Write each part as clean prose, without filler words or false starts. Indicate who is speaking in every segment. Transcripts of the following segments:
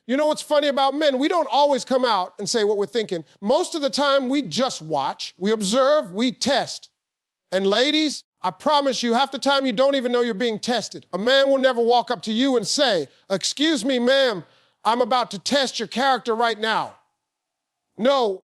Speaker 1: You know what's funny about men? We don't always come out and say what we're thinking. Most of the time, we just watch, we observe, we test. And ladies, I promise you, half the time you don't even know you're being tested. A man will never walk up to you and say, "Excuse me, ma'am, I'm about to test your character right now." No,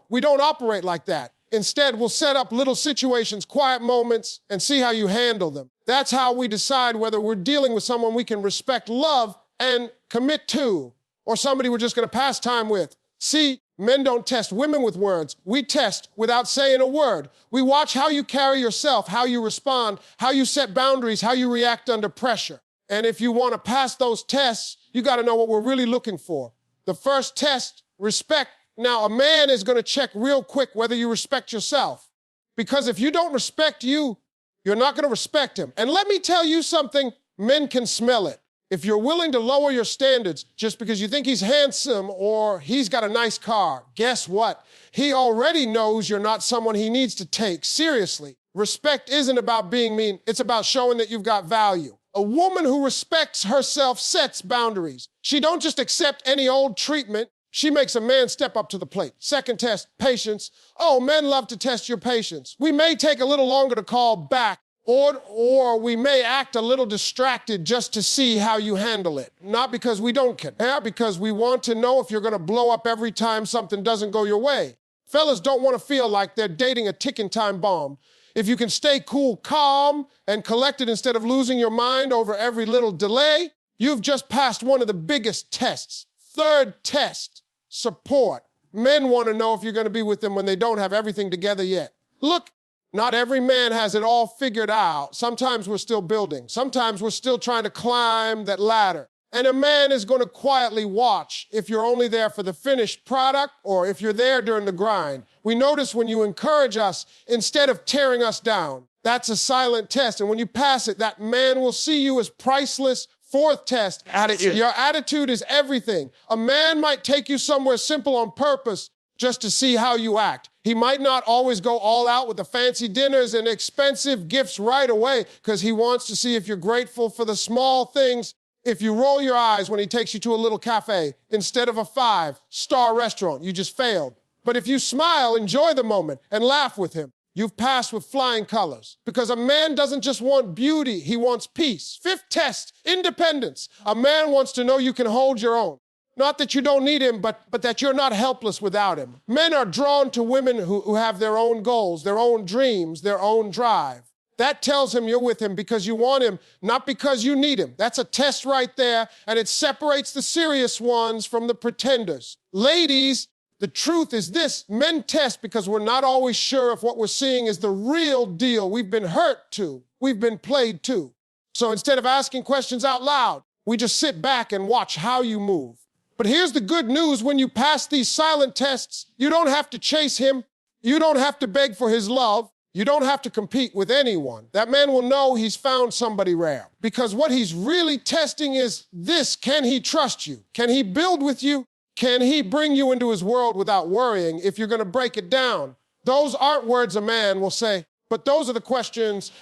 Speaker 1: we don't operate like that. Instead, we'll set up little situations, quiet moments, and see how you handle them. That's how we decide whether we're dealing with someone we can respect, love, and commit to, or somebody we're just gonna pass time with. See, men don't test women with words. We test without saying a word. We watch how you carry yourself, how you respond, how you set boundaries, how you react under pressure. And if you wanna pass those tests, you gotta know what we're really looking for. The first test, respect. Now, a man is gonna check real quick whether you respect yourself. Because if you don't respect you, you're not gonna respect him. And let me tell you something, men can smell it. If you're willing to lower your standards just because you think he's handsome or he's got a nice car, guess what? He already knows you're not someone he needs to take seriously. Respect isn't about being mean, it's about showing that you've got value. A woman who respects herself sets boundaries. She don't just accept any old treatment, she makes a man step up to the plate. Second test, patience. Oh, men love to test your patience. We may take a little longer to call back, or we may act a little distracted just to see how you handle it. Not because we don't care, because we want to know if you're gonna blow up every time something doesn't go your way. Fellas don't wanna feel like they're dating a ticking time bomb. If you can stay cool, calm, and collected instead of losing your mind over every little delay, you've just passed one of the biggest tests. Third test, support. Men wanna know if you're gonna be with them when they don't have everything together yet. Look, not every man has it all figured out. Sometimes we're still building. Sometimes we're still trying to climb that ladder. And a man is going to quietly watch if you're only there for the finished product or if you're there during the grind. We notice when you encourage us instead of tearing us down. That's a silent test. And when you pass it, that man will see you as priceless. Fourth test, attitude. Your attitude is everything. A man might take you somewhere simple on purpose just to see how you act. He might not always go all out with the fancy dinners and expensive gifts right away because he wants to see if you're grateful for the small things. If you roll your eyes when he takes you to a little cafe instead of a 5-star restaurant, you just failed. But if you smile, enjoy the moment, and laugh with him, you've passed with flying colors. Because a man doesn't just want beauty, he wants peace. Fifth test, independence. A man wants to know you can hold your own. Not that you don't need him, but that you're not helpless without him. Men are drawn to women who have their own goals, their own dreams, their own drive. That tells him you're with him because you want him, not because you need him. That's a test right there, and it separates the serious ones from the pretenders. Ladies, the truth is this: men test because we're not always sure if what we're seeing is the real deal. We've been hurt too. We've been played too. So instead of asking questions out loud, we just sit back and watch how you move. But here's the good news: when you pass these silent tests, you don't have to chase him. You don't have to beg for his love. You don't have to compete with anyone. That man will know he's found somebody rare. Because what he's really testing is this: can he trust you? Can he build with you? Can he bring you into his world without worrying if you're gonna break it down? Those aren't words a man will say, but those are the questions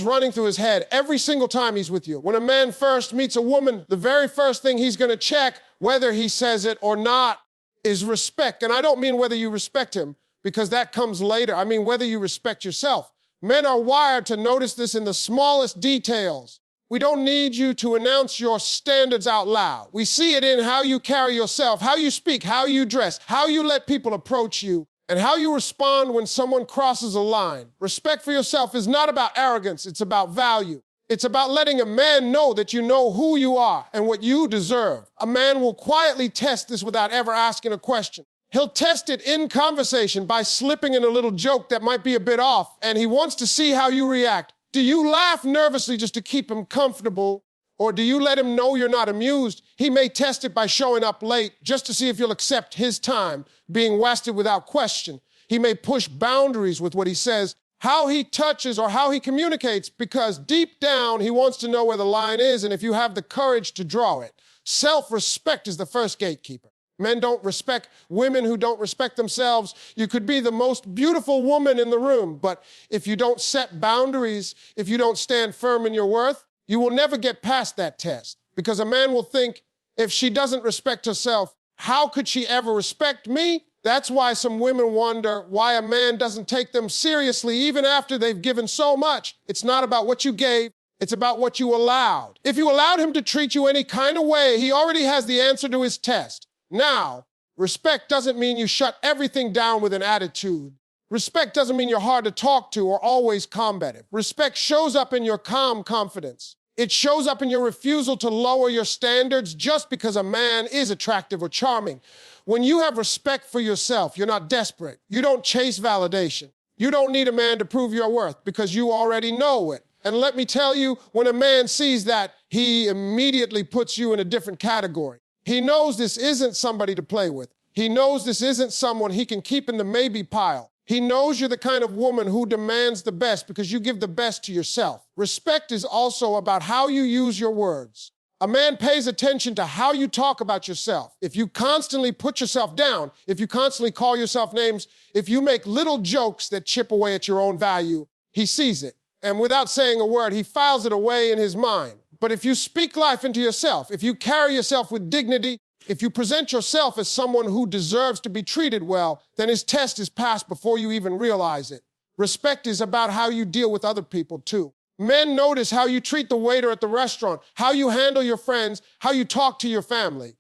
Speaker 1: running through his head every single time he's with you. When a man first meets a woman, the very first thing he's gonna check, whether he says it or not, is respect. And I don't mean whether you respect him, because that comes later. I mean whether you respect yourself. Men are wired to notice this in the smallest details. We don't need you to announce your standards out loud. We see it in how you carry yourself, how you speak, how you dress, how you let people approach you, and how you respond when someone crosses a line. Respect for yourself is not about arrogance, it's about value. It's about letting a man know that you know who you are and what you deserve. A man will quietly test this without ever asking a question. He'll test it in conversation by slipping in a little joke that might be a bit off, and he wants to see how you react. Do you laugh nervously just to keep him comfortable, or do you let him know you're not amused? He may test it by showing up late just to see if you'll accept his time, being wasted without question. He may push boundaries with what he says, how he touches, or how he communicates, because deep down he wants to know where the line is and if you have the courage to draw it. Self-respect is the first gatekeeper. Men don't respect women who don't respect themselves. You could be the most beautiful woman in the room, but if you don't set boundaries, if you don't stand firm in your worth, you will never get past that test. Because a man will think, If she doesn't respect herself, how could she ever respect me? That's why some women wonder why a man doesn't take them seriously even after they've given so much. It's not about what you gave, it's about what you allowed. If you allowed him to treat you any kind of way, he already has the answer to his test. Now, respect doesn't mean you shut everything down with an attitude. Respect doesn't mean you're hard to talk to or always combative. Respect shows up in your calm confidence. It shows up in your refusal to lower your standards just because a man is attractive or charming. When you have respect for yourself, you're not desperate. You don't chase validation. You don't need a man to prove your worth because you already know it. And let me tell you, when a man sees that, he immediately puts you in a different category. He knows this isn't somebody to play with. He knows this isn't someone he can keep in the maybe pile. He knows you're the kind of woman who demands the best because you give the best to yourself. Respect is also about how you use your words. A man pays attention to how you talk about yourself. If you constantly put yourself down, if you constantly call yourself names, if you make little jokes that chip away at your own value, he sees it. And without saying a word, he files it away in his mind. But if you speak life into yourself, if you carry yourself with dignity, if you present yourself as someone who deserves to be treated well, then his test is passed before you even realize it. Respect is about how you deal with other people, too. Men notice how you treat the waiter at the restaurant, how you handle your friends, how you talk to your family.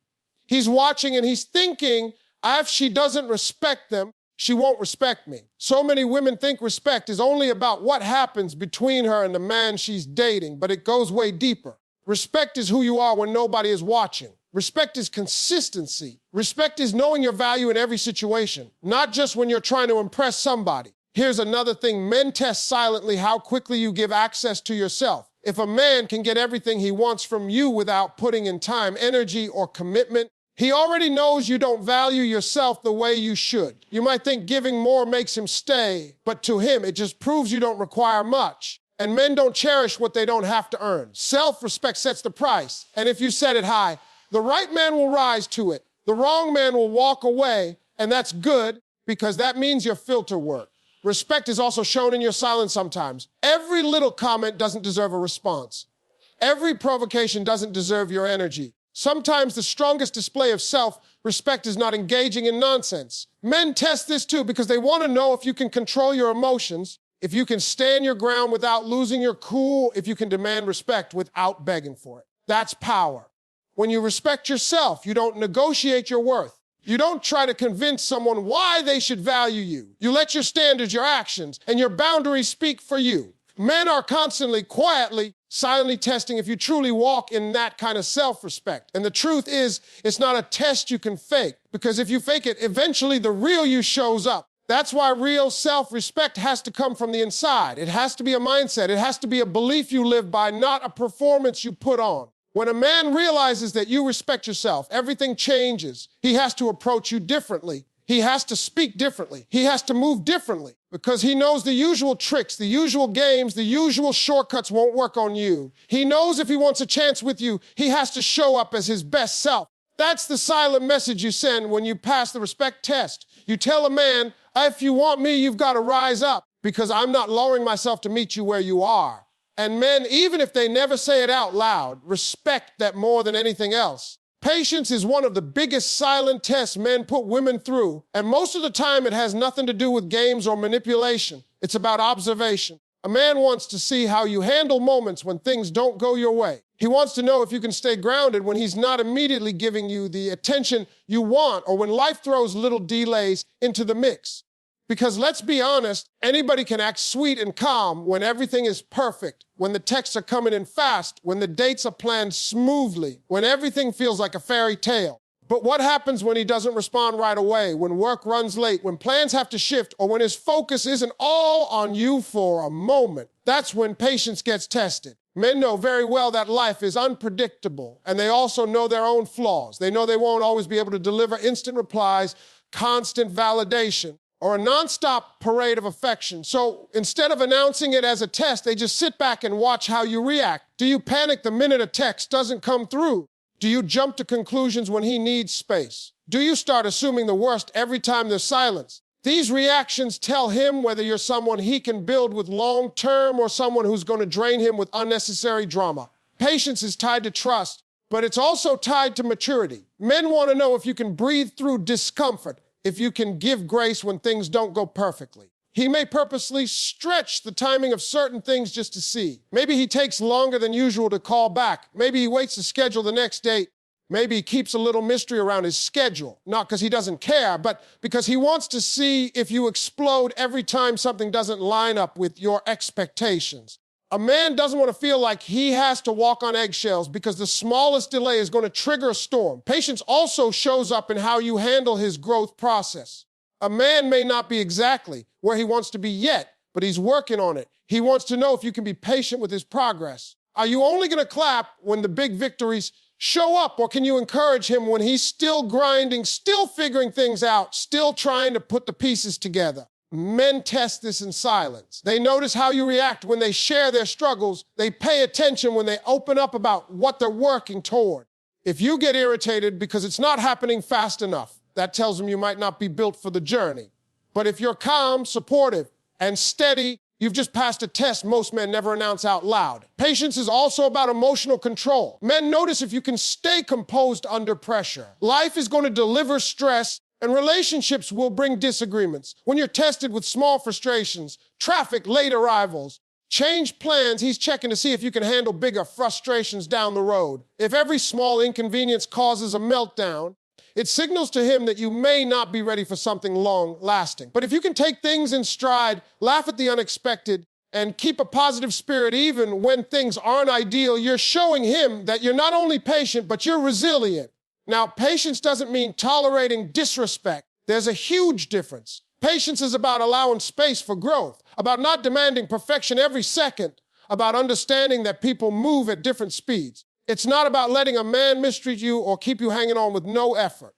Speaker 1: He's watching and he's thinking, if she doesn't respect them, she won't respect me. So many women think respect is only about what happens between her and the man she's dating, but it goes way deeper. Respect is who you are when nobody is watching. Respect is consistency. Respect is knowing your value in every situation, not just when you're trying to impress somebody. Here's another thing. Men test silently how quickly you give access to yourself. If a man can get everything he wants from you without putting in time, energy, or commitment, he already knows you don't value yourself the way you should. You might think giving more makes him stay, but to him, it just proves you don't require much. And men don't cherish what they don't have to earn. Self-respect sets the price. And if you set it high, the right man will rise to it. The wrong man will walk away, and that's good because that means your filter worked. Respect is also shown in your silence sometimes. Every little comment doesn't deserve a response. Every provocation doesn't deserve your energy. Sometimes the strongest display of self-respect is not engaging in nonsense. Men test this too because they want to know if you can control your emotions, if you can stand your ground without losing your cool, if you can demand respect without begging for it. That's power. When you respect yourself, you don't negotiate your worth. You don't try to convince someone why they should value you. You let your standards, your actions, and your boundaries speak for you. Men are constantly, quietly, silently testing if you truly walk in that kind of self-respect. And the truth is, it's not a test you can fake, because if you fake it, eventually the real you shows up. That's why real self-respect has to come from the inside. It has to be a mindset. It has to be a belief you live by, not a performance you put on. When a man realizes that you respect yourself, everything changes. He has to approach you differently. He has to speak differently. He has to move differently because he knows the usual tricks, the usual games, the usual shortcuts won't work on you. He knows if he wants a chance with you, he has to show up as his best self. That's the silent message you send when you pass the respect test. You tell a man, if you want me, you've got to rise up because I'm not lowering myself to meet you where you are. And men, even if they never say it out loud, respect that more than anything else. Patience is one of the biggest silent tests men put women through, and most of the time it has nothing to do with games or manipulation. It's about observation. A man wants to see how you handle moments when things don't go your way. He wants to know if you can stay grounded when he's not immediately giving you the attention you want or when life throws little delays into the mix. Because let's be honest, anybody can act sweet and calm when everything is perfect, when the texts are coming in fast, when the dates are planned smoothly, when everything feels like a fairy tale. But what happens when he doesn't respond right away, when work runs late, when plans have to shift, or when his focus isn't all on you for a moment? That's when patience gets tested. Men know very well that life is unpredictable, and they also know their own flaws. They know they won't always be able to deliver instant replies, constant validation, or a nonstop parade of affection. So instead of announcing it as a test, they just sit back and watch how you react. Do you panic the minute a text doesn't come through? Do you jump to conclusions when he needs space? Do you start assuming the worst every time there's silence? These reactions tell him whether you're someone he can build with long-term or someone who's going to drain him with unnecessary drama. Patience is tied to trust. but it's also tied to maturity. Men want to know if you can breathe through discomfort, if you can give grace when things don't go perfectly. He may purposely stretch the timing of certain things just to see. Maybe he takes longer than usual to call back. Maybe he waits to schedule the next date. Maybe he keeps a little mystery around his schedule, not because he doesn't care, but because he wants to see if you explode every time something doesn't line up with your expectations. A man doesn't want to feel like he has to walk on eggshells because the smallest delay is going to trigger a storm. Patience also shows up in how you handle his growth process. A man may not be exactly where he wants to be yet, but he's working on it. He wants to know if you can be patient with his progress. Are you only going to clap when the big victories show up, or can you encourage him when he's still grinding, still figuring things out, still trying to put the pieces together? Men test this in silence. They notice how you react when they share their struggles. They pay attention when they open up about what they're working toward. If you get irritated because it's not happening fast enough, that tells them you might not be built for the journey. But if you're calm, supportive, and steady, you've just passed a test most men never announce out loud. Patience is also about emotional control. Men notice if you can stay composed under pressure. Life is going to deliver stress, and relationships will bring disagreements. When you're tested with small frustrations, traffic, late arrivals, change plans, he's checking to see if you can handle bigger frustrations down the road. If every small inconvenience causes a meltdown, it signals to him that you may not be ready for something long-lasting. But if you can take things in stride, laugh at the unexpected, and keep a positive spirit even when things aren't ideal, you're showing him that you're not only patient, but you're resilient. Now, patience doesn't mean tolerating disrespect. There's a huge difference. Patience is about allowing space for growth, about not demanding perfection every second, about understanding that people move at different speeds. It's not about letting a man mistreat you or keep you hanging on with no effort.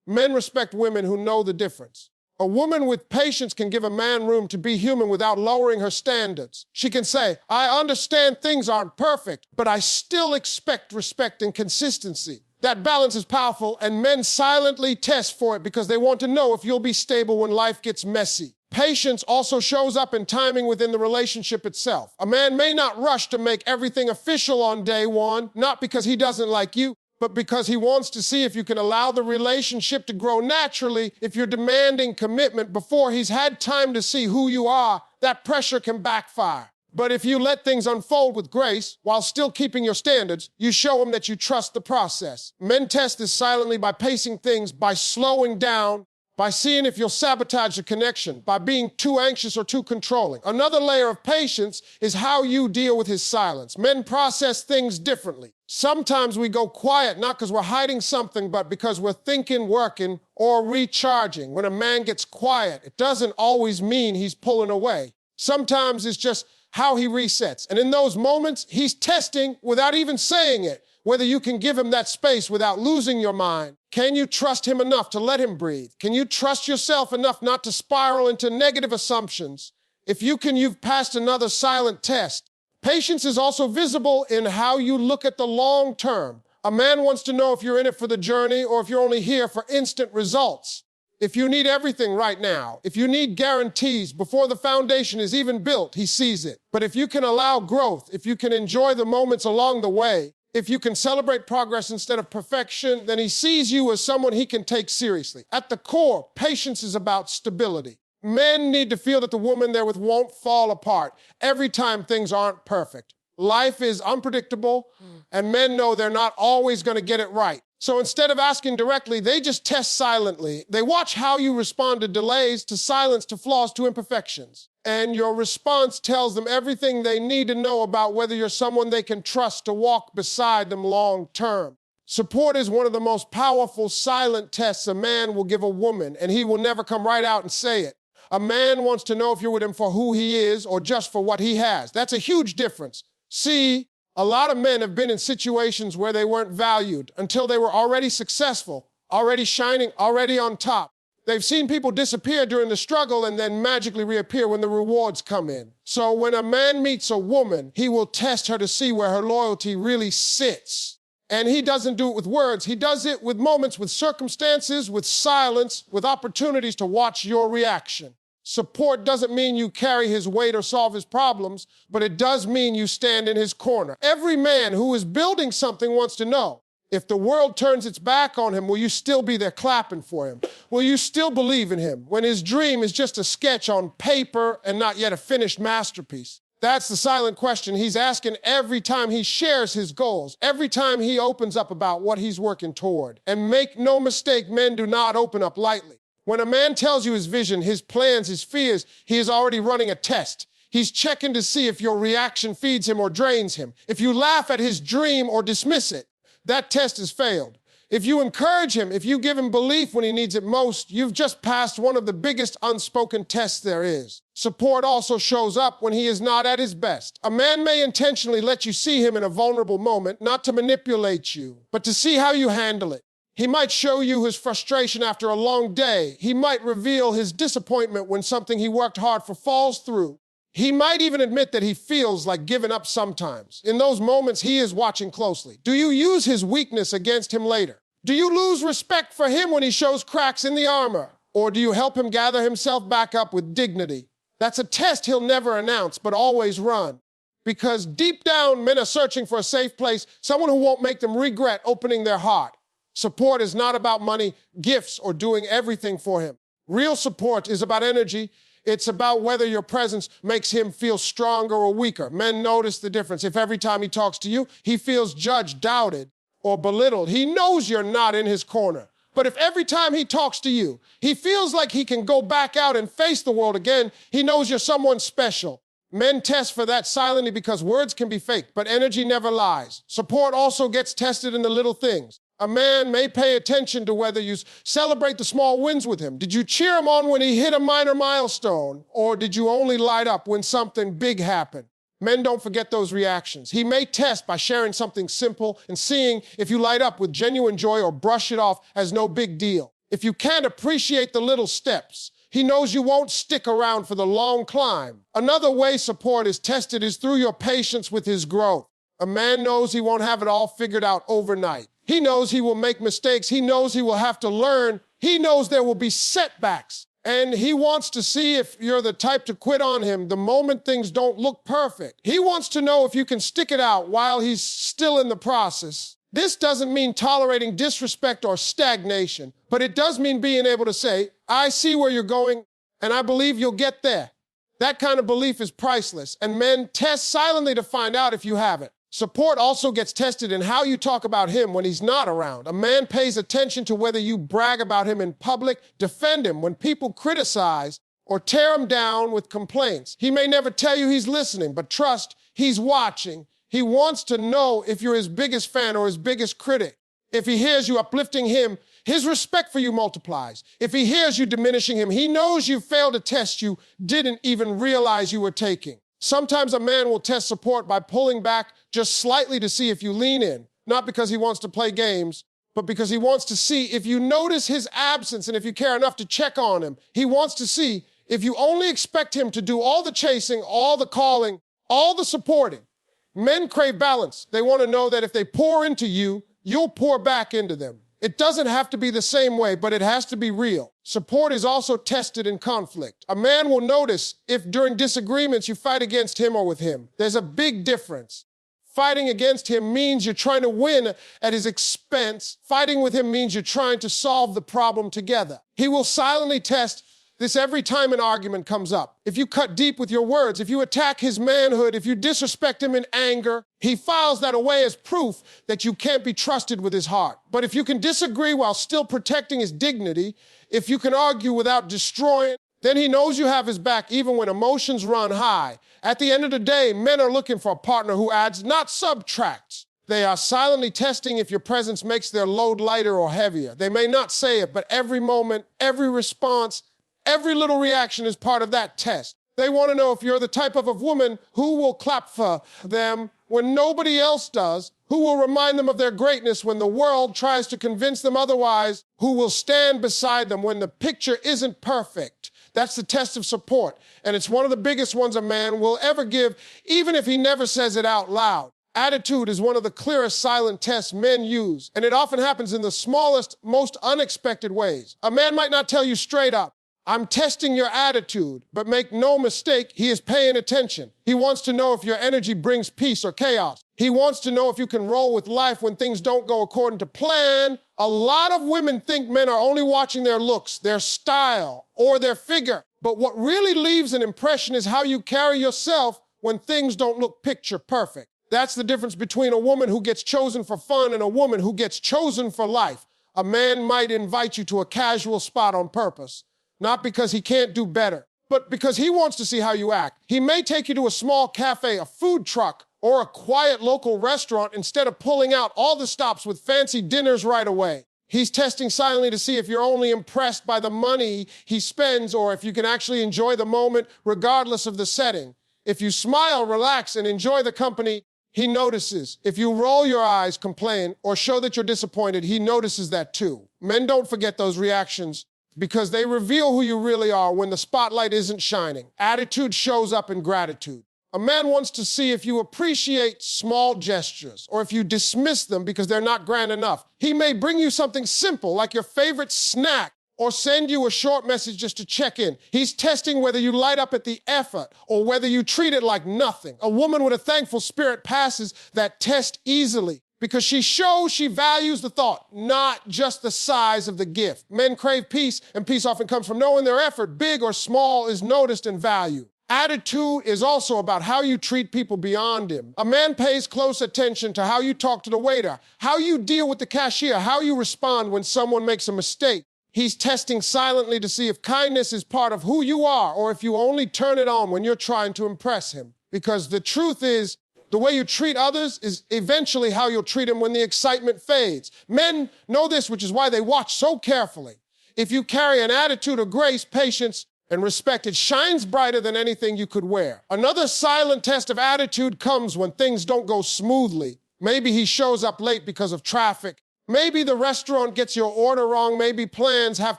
Speaker 1: Men respect women who know the difference. A woman with patience can give a man room to be human without lowering her standards. She can say, I understand things aren't perfect, but I still expect respect and consistency. That balance is powerful, and men silently test for it because they want to know if you'll be stable when life gets messy. Patience also shows up in timing within the relationship itself. A man may not rush to make everything official on day one, not because he doesn't like you, but because he wants to see if you can allow the relationship to grow naturally. If you're demanding commitment before he's had time to see who you are, that pressure can backfire. But if you let things unfold with grace while still keeping your standards, you show him that you trust the process. Men test this silently by pacing things, by slowing down, by seeing if you'll sabotage the connection, by being too anxious or too controlling. Another layer of patience is how you deal with his silence. Men process things differently. Sometimes we go quiet, not because we're hiding something, but because we're thinking, working, or recharging. When a man gets quiet, it doesn't always mean he's pulling away. Sometimes it's just how he resets. And in those moments, he's testing without even saying it, whether you can give him that space without losing your mind. Can you trust him enough to let him breathe? Can you trust yourself enough not to spiral into negative assumptions? If you can, you've passed another silent test. Patience is also visible in how you look at the long term. A man wants to know if you're in it for the journey or if you're only here for instant results. If you need everything right now, if you need guarantees before the foundation is even built, he sees it. But if you can allow growth, if you can enjoy the moments along the way, if you can celebrate progress instead of perfection, then he sees you as someone he can take seriously. At the core, patience is about stability. Men need to feel that the woman they're with won't fall apart every time things aren't perfect. Life is unpredictable, and men know they're not always going to get it right. So instead of asking directly, they just test silently. They watch how you respond to delays, to silence, to flaws, to imperfections. And your response tells them everything they need to know about whether you're someone they can trust to walk beside them long term. Support is one of the most powerful silent tests a man will give a woman, and he will never come right out and say it. A man wants to know if you're with him for who he is or just for what he has. That's a huge difference. See, a lot of men have been in situations where they weren't valued until they were already successful, already shining, already on top. They've seen people disappear during the struggle and then magically reappear when the rewards come in. So when a man meets a woman, he will test her to see where her loyalty really sits. And he doesn't do it with words. He does it with moments, with circumstances, with silence, with opportunities to watch your reaction. Support doesn't mean you carry his weight or solve his problems, but it does mean you stand in his corner. Every man who is building something wants to know, If the world turns its back on him, will you still be there clapping for him? Will you still believe in him when his dream is just a sketch on paper and not yet a finished masterpiece? That's the silent question he's asking every time he shares his goals, every time he opens up about what he's working toward. And make no mistake, men do not open up lightly. When a man tells you his vision, his plans, his fears, he is already running a test. He's checking to see if your reaction feeds him or drains him. If you laugh at his dream or dismiss it, that test has failed. If you encourage him, if you give him belief when he needs it most, you've just passed one of the biggest unspoken tests there is. Support also shows up when he is not at his best. A man may intentionally let you see him in a vulnerable moment, not to manipulate you, but to see how you handle it. He might show you his frustration after a long day. He might reveal his disappointment when something he worked hard for falls through. He might even admit that he feels like giving up sometimes. In those moments, he is watching closely. Do you use his weakness against him later? Do you lose respect for him when he shows cracks in the armor? Or do you help him gather himself back up with dignity? That's a test he'll never announce, but always run. Because deep down, men are searching for a safe place, someone who won't make them regret opening their heart. Support is not about money, gifts, or doing everything for him. Real support is about energy. It's about whether your presence makes him feel stronger or weaker. Men notice the difference. If every time he talks to you, he feels judged, doubted, or belittled, he knows you're not in his corner. But if every time he talks to you, he feels like he can go back out and face the world again, he knows you're someone special. Men test for that silently because words can be faked, but energy never lies. Support also gets tested in the little things. A man may pay attention to whether you celebrate the small wins with him. Did you cheer him on when he hit a minor milestone, or did you only light up when something big happened? Men don't forget those reactions. He may test by sharing something simple and seeing if you light up with genuine joy or brush it off as no big deal. If you can't appreciate the little steps, he knows you won't stick around for the long climb. Another way support is tested is through your patience with his growth. A man knows he won't have it all figured out overnight. He knows he will make mistakes. He knows he will have to learn. He knows there will be setbacks. And he wants to see if you're the type to quit on him the moment things don't look perfect. He wants to know if you can stick it out while he's still in the process. This doesn't mean tolerating disrespect or stagnation, but it does mean being able to say, I see where you're going, and I believe you'll get there. That kind of belief is priceless, and men test silently to find out if you have it. Support also gets tested in how you talk about him when he's not around. A man pays attention to whether you brag about him in public, defend him when people criticize, or tear him down with complaints. He may never tell you he's listening, but trust, he's watching. He wants to know if you're his biggest fan or his biggest critic. If he hears you uplifting him, his respect for you multiplies. If he hears you diminishing him, he knows you failed a test you didn't even realize you were taking. Sometimes a man will test support by pulling back just slightly to see if you lean in, not because he wants to play games, but because he wants to see if you notice his absence and if you care enough to check on him. He wants to see if you only expect him to do all the chasing, all the calling, all the supporting. Men crave balance. They want to know that if they pour into you, you'll pour back into them. It doesn't have to be the same way, but it has to be real. Support is also tested in conflict. A man will notice if during disagreements you fight against him or with him. There's a big difference. Fighting against him means you're trying to win at his expense. Fighting with him means you're trying to solve the problem together. He will silently test this every time an argument comes up. If you cut deep with your words, if you attack his manhood, if you disrespect him in anger, he files that away as proof that you can't be trusted with his heart. But if you can disagree while still protecting his dignity, if you can argue without destroying, then he knows you have his back even when emotions run high. At the end of the day, men are looking for a partner who adds, not subtracts. They are silently testing if your presence makes their load lighter or heavier. They may not say it, but every moment, every response, every little reaction is part of that test. They want to know if you're the type of a woman who will clap for them when nobody else does, who will remind them of their greatness when the world tries to convince them otherwise, who will stand beside them when the picture isn't perfect. That's the test of support, and it's one of the biggest ones a man will ever give, even if he never says it out loud. Attitude is one of the clearest silent tests men use, and it often happens in the smallest, most unexpected ways. A man might not tell you straight up, I'm testing your attitude, but make no mistake, he is paying attention. He wants to know if your energy brings peace or chaos. He wants to know if you can roll with life when things don't go according to plan. A lot of women think men are only watching their looks, their style, or their figure. But what really leaves an impression is how you carry yourself when things don't look picture perfect. That's the difference between a woman who gets chosen for fun and a woman who gets chosen for life. A man might invite you to a casual spot on purpose, not because he can't do better, but because he wants to see how you act. He may take you to a small cafe, a food truck, or a quiet local restaurant instead of pulling out all the stops with fancy dinners right away. He's testing silently to see if you're only impressed by the money he spends or if you can actually enjoy the moment regardless of the setting. If you smile, relax, and enjoy the company, he notices. If you roll your eyes, complain, or show that you're disappointed, he notices that too. Men don't forget those reactions because they reveal who you really are when the spotlight isn't shining. Attitude shows up in gratitude. A man wants to see if you appreciate small gestures or if you dismiss them because they're not grand enough. He may bring you something simple like your favorite snack or send you a short message just to check in. He's testing whether you light up at the effort or whether you treat it like nothing. A woman with a thankful spirit passes that test easily because she shows she values the thought, not just the size of the gift. Men crave peace, and peace often comes from knowing their effort, big or small, is noticed and valued. Attitude is also about how you treat people beyond him. A man pays close attention to how you talk to the waiter, how you deal with the cashier, how you respond when someone makes a mistake. He's testing silently to see if kindness is part of who you are or if you only turn it on when you're trying to impress him. Because the truth is, the way you treat others is eventually how you'll treat them when the excitement fades. Men know this, which is why they watch so carefully. If you carry an attitude of grace, patience, and respect, it shines brighter than anything you could wear. Another silent test of attitude comes when things don't go smoothly. Maybe he shows up late because of traffic. Maybe the restaurant gets your order wrong. Maybe plans have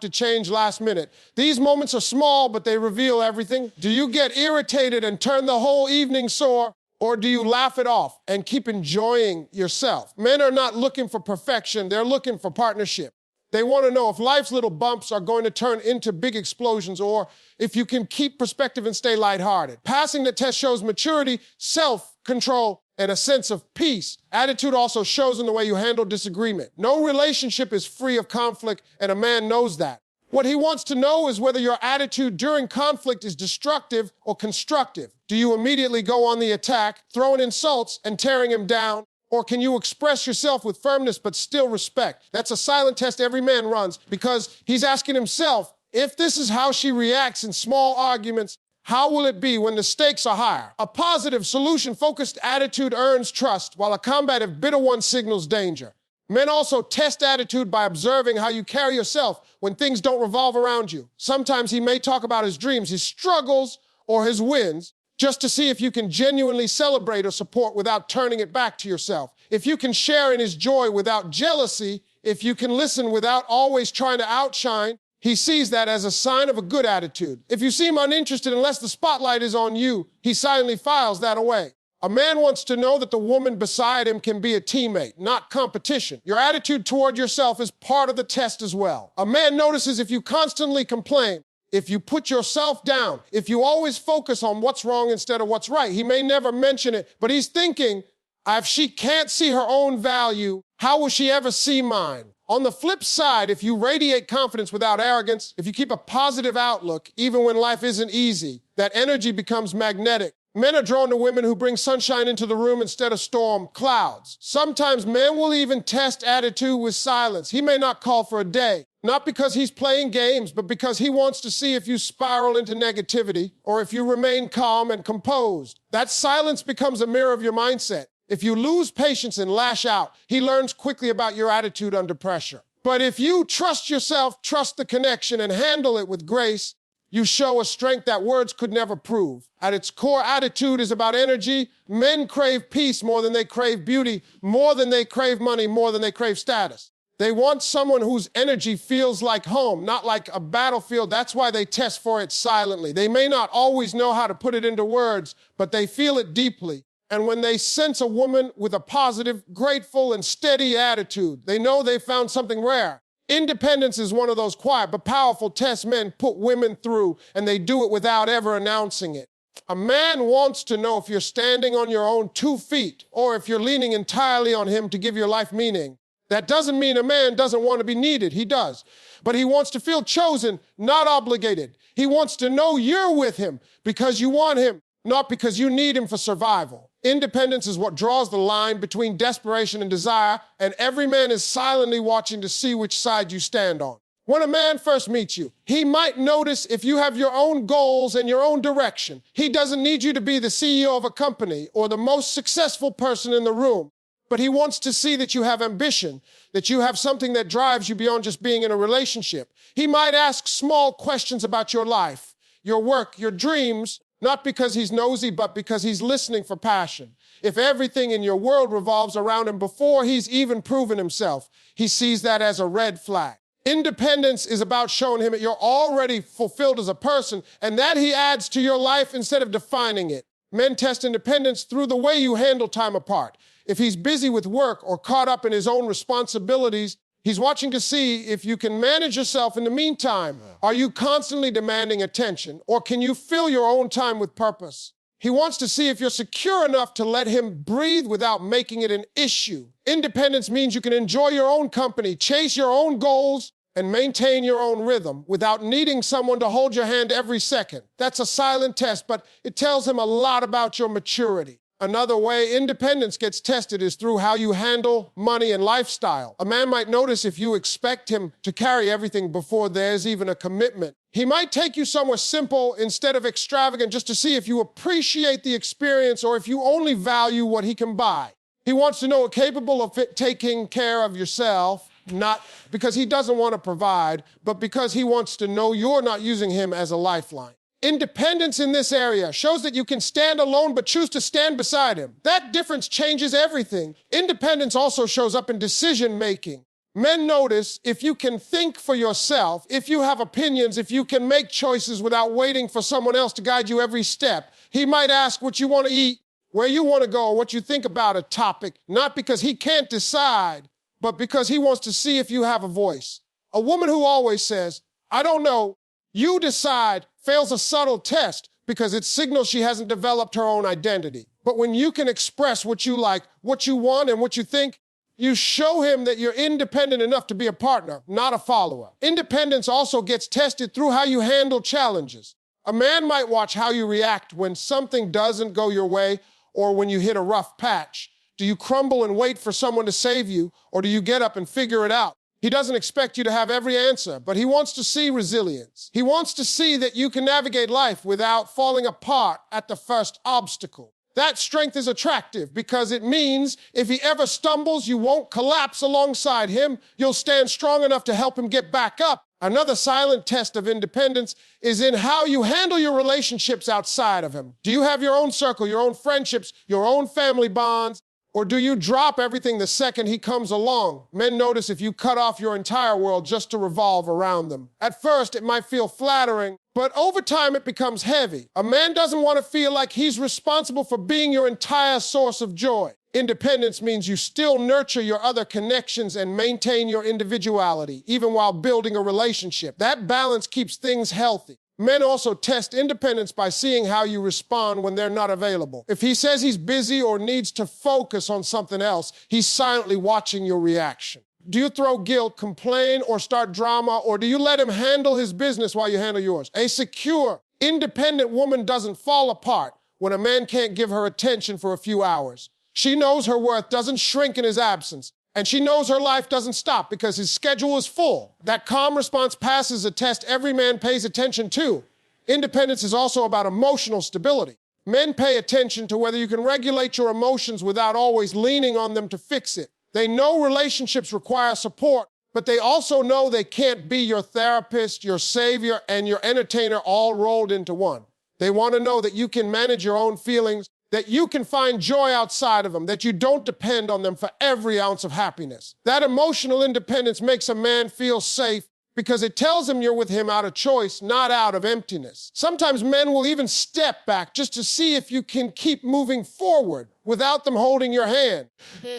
Speaker 1: to change last minute. These moments are small, but they reveal everything. Do you get irritated and turn the whole evening sore? Or do you laugh it off and keep enjoying yourself? Men are not looking for perfection. They're looking for partnership. They want to know if life's little bumps are going to turn into big explosions or if you can keep perspective and stay lighthearted. Passing the test shows maturity, self-control, and a sense of peace. Attitude also shows in the way you handle disagreement. No relationship is free of conflict, and a man knows that. What he wants to know is whether your attitude during conflict is destructive or constructive. Do you immediately go on the attack, throwing insults and tearing him down? Or can you express yourself with firmness but still respect? That's a silent test every man runs because he's asking himself, if this is how she reacts in small arguments, how will it be when the stakes are higher? A positive, solution-focused attitude earns trust, while a combative, bitter one signals danger. Men also test attitude by observing how you carry yourself when things don't revolve around you. Sometimes he may talk about his dreams, his struggles, or his wins, just to see if you can genuinely celebrate or support without turning it back to yourself. If you can share in his joy without jealousy, if you can listen without always trying to outshine, he sees that as a sign of a good attitude. If you seem uninterested unless the spotlight is on you, he silently files that away. A man wants to know that the woman beside him can be a teammate, not competition. Your attitude toward yourself is part of the test as well. A man notices if you constantly complain, if you put yourself down, if you always focus on what's wrong instead of what's right. He may never mention it, but he's thinking, if she can't see her own value, how will she ever see mine? On the flip side, if you radiate confidence without arrogance, if you keep a positive outlook, even when life isn't easy, that energy becomes magnetic. Men are drawn to women who bring sunshine into the room instead of storm clouds. Sometimes men will even test attitude with silence. He may not call for a day, not because he's playing games, but because he wants to see if you spiral into negativity or if you remain calm and composed. That silence becomes a mirror of your mindset. If you lose patience and lash out, he learns quickly about your attitude under pressure. But if you trust yourself, trust the connection, and handle it with grace, you show a strength that words could never prove. At its core, attitude is about energy. Men crave peace more than they crave beauty, more than they crave money, more than they crave status. They want someone whose energy feels like home, not like a battlefield. That's why they test for it silently. They may not always know how to put it into words, but they feel it deeply. And when they sense a woman with a positive, grateful, and steady attitude, they know they found something rare. Independence is one of those quiet but powerful tests men put women through, and they do it without ever announcing it. A man wants to know if you're standing on your own 2 feet or if you're leaning entirely on him to give your life meaning. That doesn't mean a man doesn't want to be needed. He does. But he wants to feel chosen, not obligated. He wants to know you're with him because you want him, not because you need him for survival. Independence is what draws the line between desperation and desire, and every man is silently watching to see which side you stand on. When a man first meets you, he might notice if you have your own goals and your own direction. He doesn't need you to be the CEO of a company or the most successful person in the room, but he wants to see that you have ambition, that you have something that drives you beyond just being in a relationship. He might ask small questions about your life, your work, your dreams, not because he's nosy, but because he's listening for passion. If everything in your world revolves around him before he's even proven himself, he sees that as a red flag. Independence is about showing him that you're already fulfilled as a person and that he adds to your life instead of defining it. Men test independence through the way you handle time apart. If he's busy with work or caught up in his own responsibilities, he's watching to see if you can manage yourself in the meantime. Are you constantly demanding attention, or can you fill your own time with purpose? He wants to see if you're secure enough to let him breathe without making it an issue. Independence means you can enjoy your own company, chase your own goals, and maintain your own rhythm without needing someone to hold your hand every second. That's a silent test, but it tells him a lot about your maturity. Another way independence gets tested is through how you handle money and lifestyle. A man might notice if you expect him to carry everything before there's even a commitment. He might take you somewhere simple instead of extravagant just to see if you appreciate the experience or if you only value what he can buy. He wants to know you're capable of taking care of yourself, not because he doesn't want to provide, but because he wants to know you're not using him as a lifeline. Independence in this area shows that you can stand alone but choose to stand beside him. That difference changes everything. Independence also shows up in decision-making. Men notice if you can think for yourself, if you have opinions, if you can make choices without waiting for someone else to guide you every step. He might ask what you want to eat, where you want to go, or what you think about a topic, not because he can't decide, but because he wants to see if you have a voice. A woman who always says, "I don't know, you decide," fails a subtle test because it signals she hasn't developed her own identity. But when you can express what you like, what you want, and what you think, you show him that you're independent enough to be a partner, not a follower. Independence also gets tested through how you handle challenges. A man might watch how you react when something doesn't go your way or when you hit a rough patch. Do you crumble and wait for someone to save you, or do you get up and figure it out? He doesn't expect you to have every answer, but he wants to see resilience. He wants to see that you can navigate life without falling apart at the first obstacle. That strength is attractive because it means if he ever stumbles, you won't collapse alongside him. You'll stand strong enough to help him get back up. Another silent test of independence is in how you handle your relationships outside of him. Do you have your own circle, your own friendships, your own family bonds? Or do you drop everything the second he comes along? Men notice if you cut off your entire world just to revolve around them. At first, it might feel flattering, but over time it becomes heavy. A man doesn't want to feel like he's responsible for being your entire source of joy. Independence means you still nurture your other connections and maintain your individuality, even while building a relationship. That balance keeps things healthy. Men also test independence by seeing how you respond when they're not available. If he says he's busy or needs to focus on something else, he's silently watching your reaction. Do you throw guilt, complain, or start drama, or do you let him handle his business while you handle yours? A secure, independent woman doesn't fall apart when a man can't give her attention for a few hours. She knows her worth doesn't shrink in his absence. And she knows her life doesn't stop because his schedule is full. That calm response passes a test every man pays attention to. Independence is also about emotional stability. Men pay attention to whether you can regulate your emotions without always leaning on them to fix it. They know relationships require support, but they also know they can't be your therapist, your savior, and your entertainer all rolled into one. They want to know that you can manage your own feelings, that you can find joy outside of them, that you don't depend on them for every ounce of happiness. That emotional independence makes a man feel safe because it tells him you're with him out of choice, not out of emptiness. Sometimes men will even step back just to see if you can keep moving forward without them holding your hand.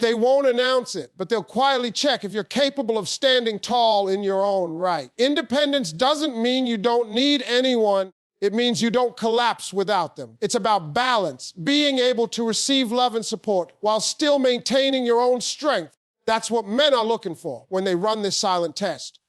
Speaker 1: They won't announce it, but they'll quietly check if you're capable of standing tall in your own right. Independence doesn't mean you don't need anyone. It means you don't collapse without them. It's about balance, being able to receive love and support while still maintaining your own strength. That's what men are looking for when they run this silent test.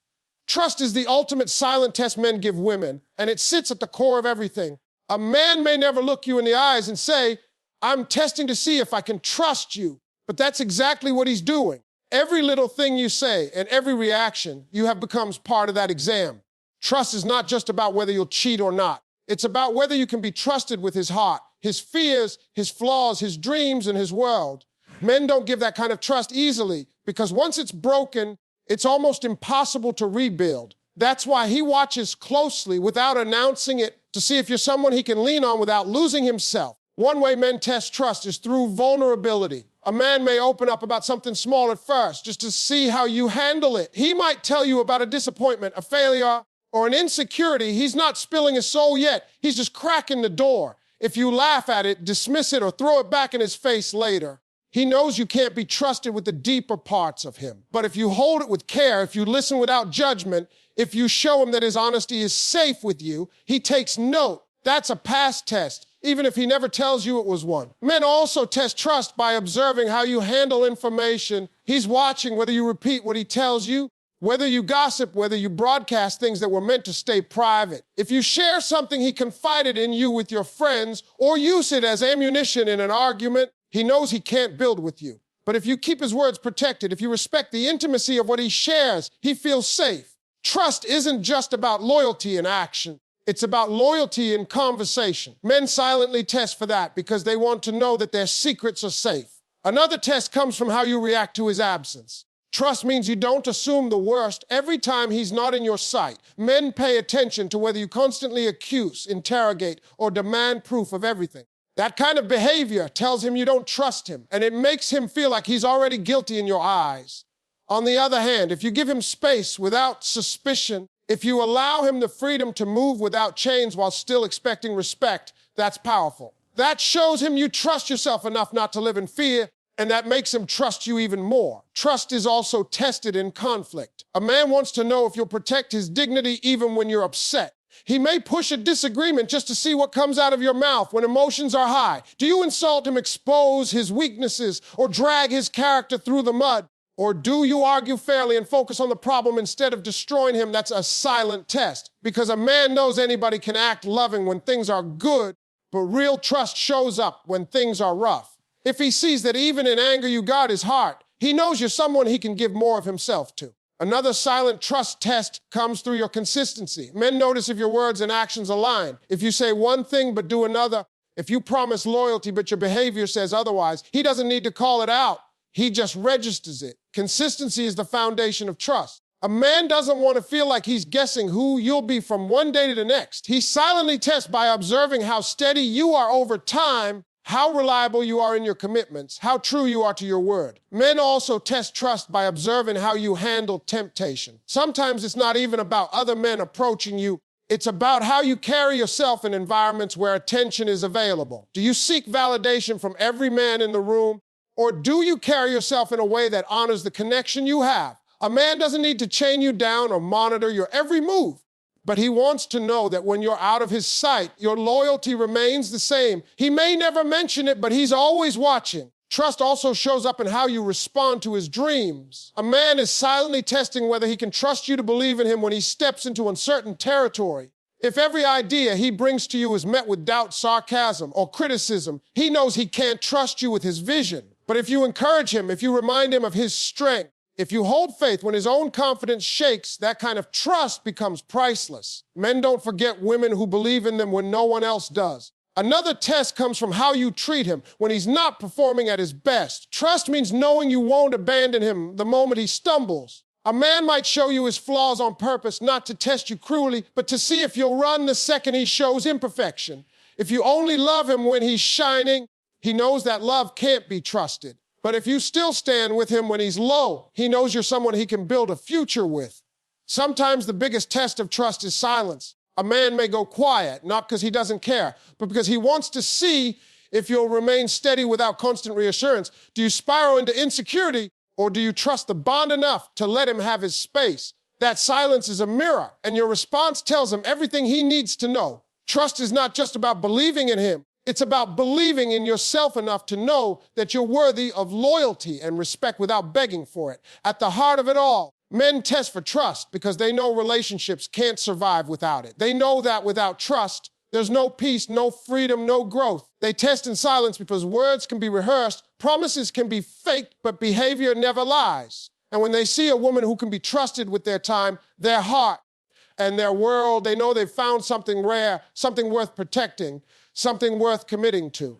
Speaker 1: Trust is the ultimate silent test men give women, and it sits at the core of everything. A man may never look you in the eyes and say, "I'm testing to see if I can trust you," but that's exactly what he's doing. Every little thing you say and every reaction you have becomes part of that exam. Trust is not just about whether you'll cheat or not. It's about whether you can be trusted with his heart, his fears, his flaws, his dreams, and his world. Men don't give that kind of trust easily because once it's broken, it's almost impossible to rebuild. That's why he watches closely without announcing it to see if you're someone he can lean on without losing himself. One way men test trust is through vulnerability. A man may open up about something small at first just to see how you handle it. He might tell you about a disappointment, a failure, or an insecurity. He's not spilling his soul yet. He's just cracking the door. If you laugh at it, dismiss it, or throw it back in his face later, he knows you can't be trusted with the deeper parts of him. But if you hold it with care, if you listen without judgment, if you show him that his honesty is safe with you, he takes note. That's a pass test, even if he never tells you it was one. Men also test trust by observing how you handle information. He's watching whether you repeat what he tells you, whether you gossip, whether you broadcast things that were meant to stay private. If you share something he confided in you with your friends or use it as ammunition in an argument, he knows he can't build with you. But if you keep his words protected, if you respect the intimacy of what he shares, he feels safe. Trust isn't just about loyalty in action. It's about loyalty in conversation. Men silently test for that because they want to know that their secrets are safe. Another test comes from how you react to his absence. Trust means you don't assume the worst every time he's not in your sight. Men pay attention to whether you constantly accuse, interrogate, or demand proof of everything. That kind of behavior tells him you don't trust him, and it makes him feel like he's already guilty in your eyes. On the other hand, if you give him space without suspicion, if you allow him the freedom to move without chains while still expecting respect, that's powerful. That shows him you trust yourself enough not to live in fear, and that makes him trust you even more. Trust is also tested in conflict. A man wants to know if you'll protect his dignity even when you're upset. He may push a disagreement just to see what comes out of your mouth when emotions are high. Do you insult him, expose his weaknesses, or drag his character through the mud? Or do you argue fairly and focus on the problem instead of destroying him? That's a silent test. Because a man knows anybody can act loving when things are good, but real trust shows up when things are rough. If he sees that even in anger you guard his heart, he knows you're someone he can give more of himself to. Another silent trust test comes through your consistency. Men notice if your words and actions align. If you say one thing but do another, if you promise loyalty but your behavior says otherwise, he doesn't need to call it out. He just registers it. Consistency is the foundation of trust. A man doesn't want to feel like he's guessing who you'll be from one day to the next. He silently tests by observing how steady you are over time, how reliable you are in your commitments, how true you are to your word. Men also test trust by observing how you handle temptation. Sometimes it's not even about other men approaching you. It's about how you carry yourself in environments where attention is available. Do you seek validation from every man in the room? Or do you carry yourself in a way that honors the connection you have? A man doesn't need to chain you down or monitor your every move. But he wants to know that when you're out of his sight, your loyalty remains the same. He may never mention it, but he's always watching. Trust also shows up in how you respond to his dreams. A man is silently testing whether he can trust you to believe in him when he steps into uncertain territory. If every idea he brings to you is met with doubt, sarcasm, or criticism, he knows he can't trust you with his vision. But if you encourage him, if you remind him of his strength, if you hold faith when his own confidence shakes, that kind of trust becomes priceless. Men don't forget women who believe in them when no one else does. Another test comes from how you treat him when he's not performing at his best. Trust means knowing you won't abandon him the moment he stumbles. A man might show you his flaws on purpose, not to test you cruelly, but to see if you'll run the second he shows imperfection. If you only love him when he's shining, he knows that love can't be trusted. But if you still stand with him when he's low, he knows you're someone he can build a future with. Sometimes the biggest test of trust is silence. A man may go quiet, not because he doesn't care, but because he wants to see if you'll remain steady without constant reassurance. Do you spiral into insecurity, or do you trust the bond enough to let him have his space? That silence is a mirror, and your response tells him everything he needs to know. Trust is not just about believing in him. It's about believing in yourself enough to know that you're worthy of loyalty and respect without begging for it. At the heart of it all, men test for trust because they know relationships can't survive without it. They know that without trust, there's no peace, no freedom, no growth. They test in silence because words can be rehearsed, promises can be faked, but behavior never lies. And when they see a woman who can be trusted with their time, their heart, and their world, they know they've found something rare, something worth protecting, something worth committing to.